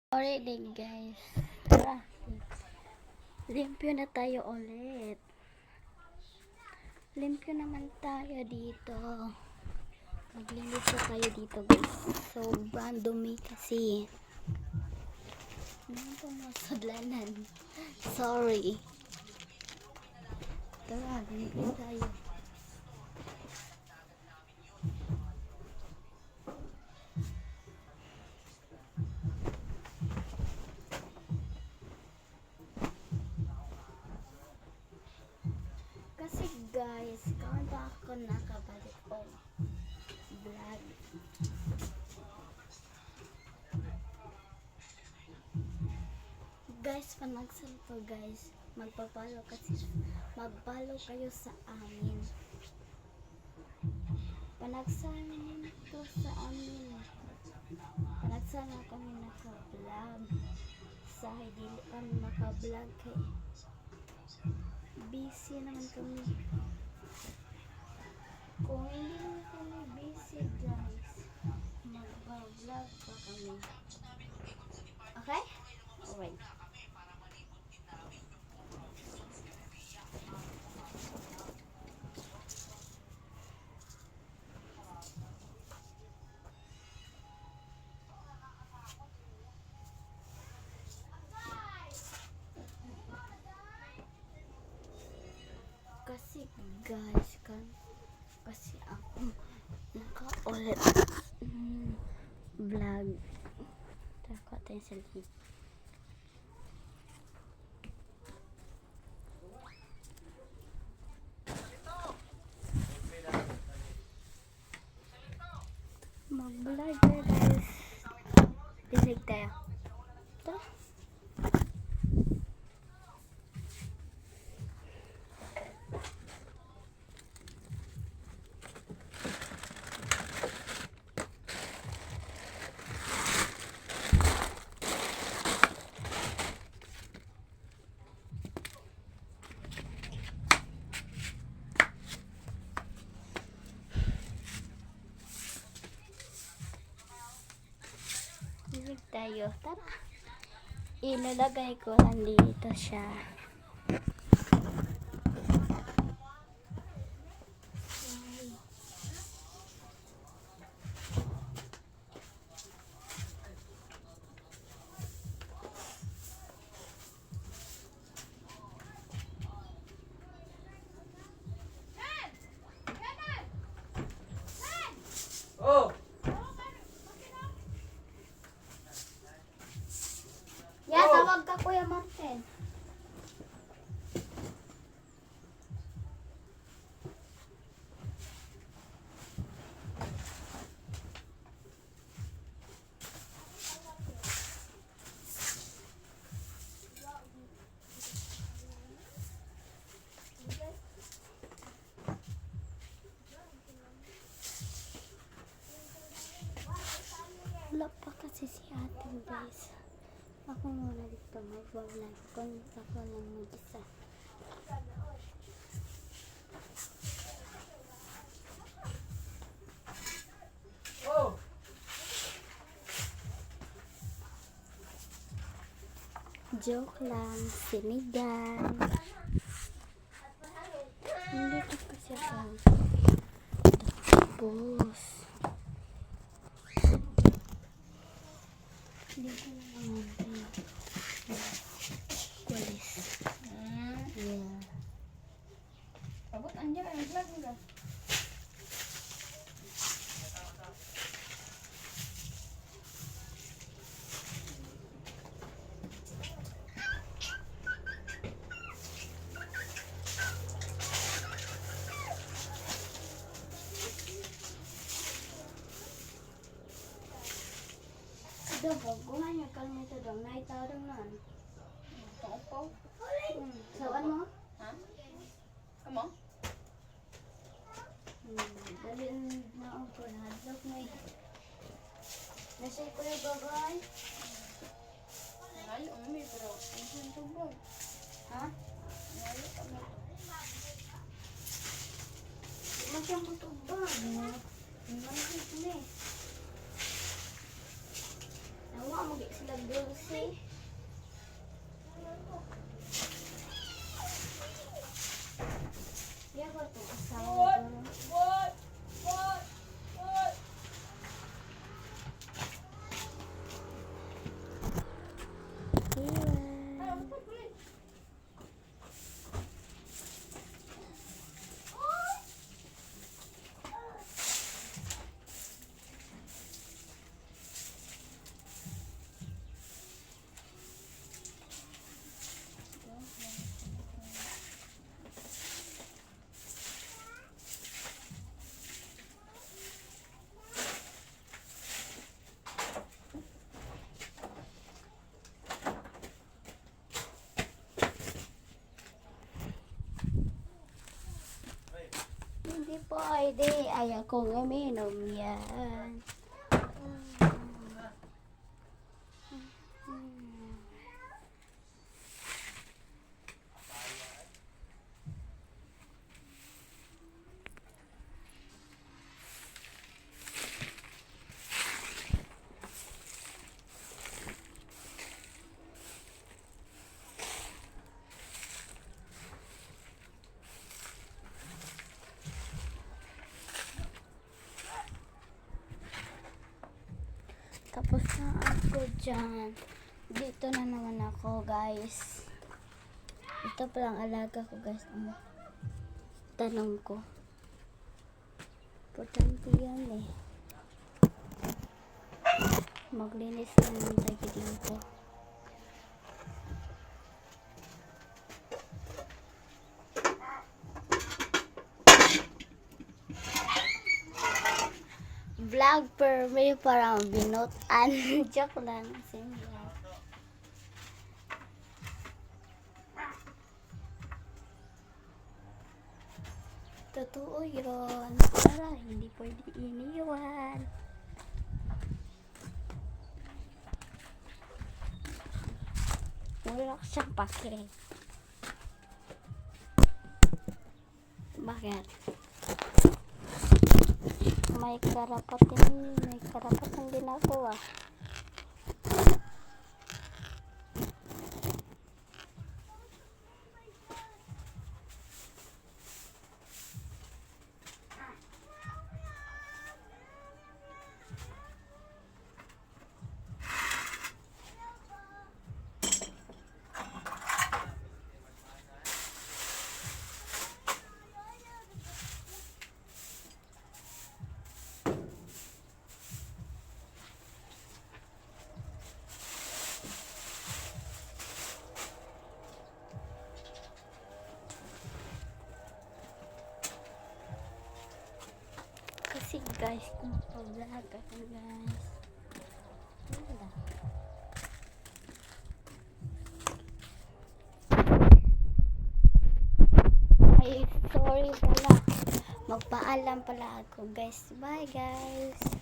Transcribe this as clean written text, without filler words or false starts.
Alright guys, tara, limpyo na tayo ulit. Limpyo naman tayo dito. Maglimpyo tayo dito guys. Sobrang dumi kasi. Ano po masadlanan? Sorry. Tara, limpyo tayo. Kasi guys, kawan pa ako nakabalik vlog. Guys, panagsan to guys. Magpapalo kayo sa amin. Panagsan to sa amin. Panagsan na kami naka-vlog. Sa hindi kami maka-vlog kay busy naman kami. Kung hindi naman kami busy guys, mag-vlog pa kami. Okay? Alright. Kasi guys, kasi ako naka-ulit vlog. Tako tayo sa live. Mag-vlog guys. Bisig tayo. Ito. Bisig tayo. Tara. Ilalagay ko lang dito siya. Oh! Ya, tawag ka Kuya Martin. Wala pa kasi si ate guys. Ako muna dito mag-vlog kung ako lang mag-isa. Oh! Joke lang, sinigang. Hindi ko kasi ako. Tapos hindi ko naman kulis. Yeah. Abot anjir, vlog enggak? Ito, baguhan yung kalma ito daw. Naitaw daw na. Opo. Saan mo? Ha? Kamu? Dalhin na ako na hadlok na eh. Nasa'y ko yung bagay. Layo kami, pero ang tubog. Ha? Layo kami. Di mo siyang matubag. Ang malikit na eh. Nawa mo sila Dulce. Yan ba itong asawa ko? Iwan. Hindi pwede. Ayaw kong uminom yan. Tapos na ako dyan. Dito na naman ako, guys. Ito palang alaga ko, guys. Ang tanong ko. Importante yan eh. Maglinis na ng tagilin ko. Vlog per may parang binutan. Joke lang. Simple. Totoo yun. Para hindi pwede iniwan. Wala siyang pake. Bakit? May karapatan din ako ah. Kasi guys, kung pa-vlog ako guys. Wala. Ay, sorry pala. Magpaalam pala ako guys. Bye guys.